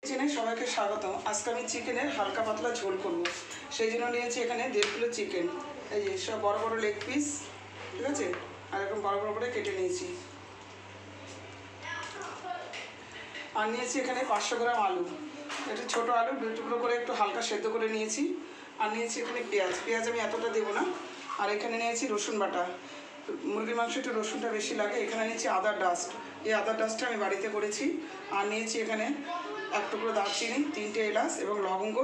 কিচেনে সবাইকে স্বাগতম। আজকে আমি চিকেনের হালকা পাতলা ঝোল করব। সেই জন্য নিয়েছি এখানে 1.5 কিলো চিকেন। এই যে সব বড় বড় লেগ পিস, ঠিক আছে, আর এরকম বড় বড় করে কেটে নিয়েছি। আর নিয়েছি এখানে 500 গ্রাম আলু, এটা ছোটো আলু 2 টুকরো করে একটু হালকা সেদ্ধ করে নিয়েছি। আর নিয়েছি এখানে পেঁয়াজ আমি এতটা দেবো না। আর এখানে নিয়েছি রসুন বাটা, মুরগির মাংস একটু রসুনটা বেশি লাগে। এখানে নিয়েছি আদার ডাস্ট, এই আদার ডাস্টটা আমি বাড়িতে করেছি। আর নিয়েছি এখানে 1 টুকরো দারচিনি, 3টে এলাচ এবং লবঙ্গ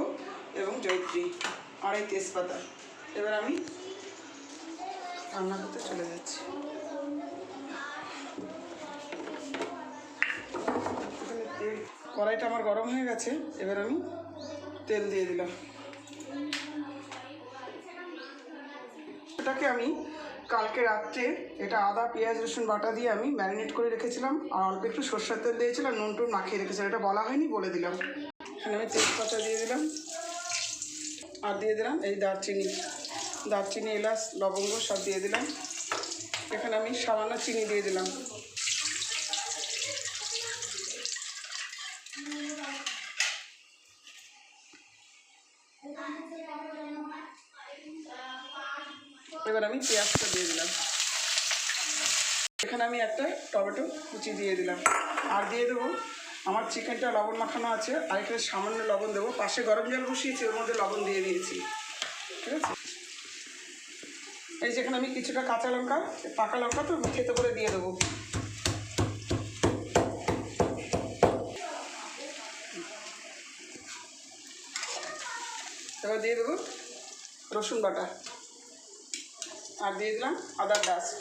এবং জয়িত্রী আর এই তেজপাতা। এবার আমি রান্না করতে চলে যাচ্ছি। এখানে তেল, কড়াইটা আমার গরম হয়ে গেছে। এবার আমি তেল দিয়ে দিলাম। এটাকে আমি কালকে রাত্রে এটা আদা পেঁয়াজ রসুন বাটা দিয়ে আমি ম্যারিনেট করে রেখেছিলাম। আর অল্প একটু সরষের তেল দিয়েছিলাম, নুন টুন মাখিয়ে রেখেছিলাম। এটা বলা হয়নি, বলে দিলাম। এখানে আমি তেজপাতা দিয়ে দিলাম আর দিয়ে দিলাম এই দারচিনি এলাচ লবঙ্গ সব দিয়ে দিলাম। এখানে আমি সামান্য চিনি দিয়ে দিলাম। এবার আমি পেঁয়াজটা দিয়ে দিলাম। এখানে আমি একটা টমেটো কুচি দিয়ে দিলাম। আর দিয়ে দেবো আমার চিকেনটা লবণ মাখানো আছে, আর এখানে সামান্য লবণ দেবো। পাশে গরম জল বসিয়েছি, ওর মধ্যে লবণ দিয়ে দিয়েছি, ঠিক আছে। এই যেখানে আমি কিছুটা কাঁচা লঙ্কা, পাকা লঙ্কা তো খেতে করে দিয়ে দেবো। এবার দিয়ে দেবো রসুন বাটা আর দিয়ে দিলাম আদার ডাস্ট।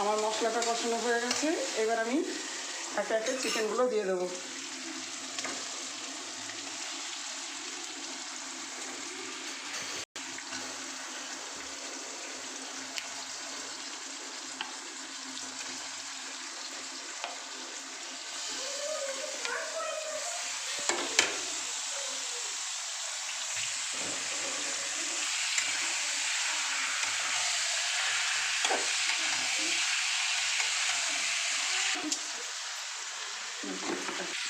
আমার মশলাটা কষানো হয়ে গেছে। এবার আমি একে একে চিকেনগুলো দিয়ে দেবো।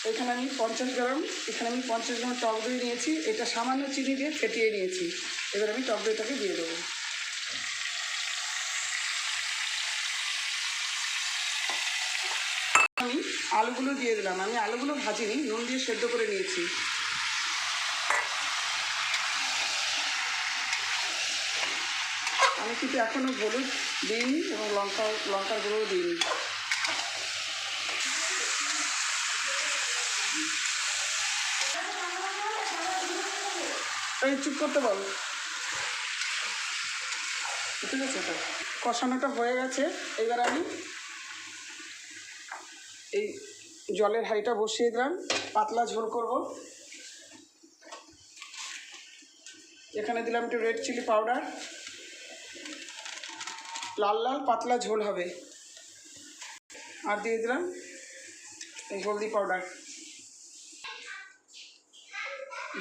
এখানে আমি 50 গ্রাম টক দই নিয়েছি। এটা সামান্য চিনি দিয়ে ফেটিয়ে নিয়েছি। এবার আমি টক দইটাকে দিয়ে দেবো। আমি আলুগুলো দিয়ে দিলাম। আমি আলুগুলো ভাজিনি, নুন দিয়ে সেদ্ধ করে নিয়েছি। আমি কিন্তু এখনও হলুদ দিইনি এবং লঙ্কার গুঁড়োও দিইনি। এই চুপ করতে বল, ঠিক আছে। এটা কষানোটা হয়ে গেছে। এবার আমি এই জলের হাঁড়িটা বসিয়ে দিলাম, পাতলা ঝোল করব। এখানে দিলাম একটু রেড চিলি পাউডার, লাল লাল পাতলা ঝোল হবে। আর দিয়ে দিলাম এই হলদি পাউডার,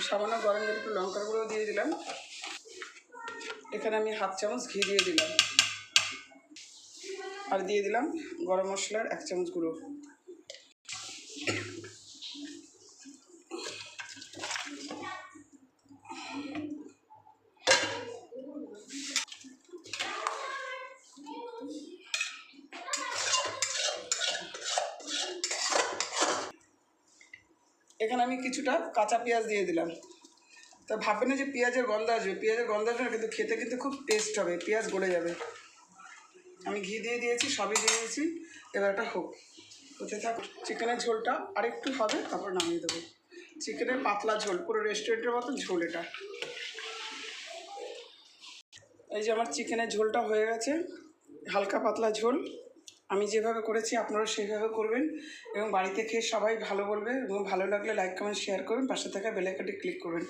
সামান্য গরম জল একটু লঙ্কার গুঁড়ো দিয়ে দিলাম। এখানে আমি 1/2 চামচ ঘি দিয়ে দিলাম। আর দিয়ে দিলাম গরম মশলার 1 চামচ গুঁড়ো। এখানে আমি কিছুটা কাঁচা পেঁয়াজ দিয়ে দিলাম। তা ভাববে না যে পেঁয়াজের গন্ধ আসবে, পেঁয়াজের গন্ধ আসবে না, কিন্তু খেতে কিন্তু খুব টেস্ট হবে, পেঁয়াজ গলে যাবে। আমি ঘি দিয়ে দিয়েছি, সবই দিয়ে দিয়েছি। এবার এটা হোক, হতে থাক। চিকেনের ঝোলটা আরেকটু হবে, তারপর নামিয়ে দেবো। চিকেনের পাতলা ঝোল, পুরো রেস্টুরেন্টের মতন ঝোল এটা। এই যে আমার চিকেনের ঝোলটা হয়ে গেছে, হালকা পাতলা ঝোল। আমি যেভাবে করেছি আপনারা সেইভাবে করবেন এবং বাড়িতে খেয়ে সবাই ভালো বলবে। এবং ভালো লাগলে লাইক কমেন্ট শেয়ার করবেন, পাশে থাকা বেল আইকনটি ক্লিক করবেন।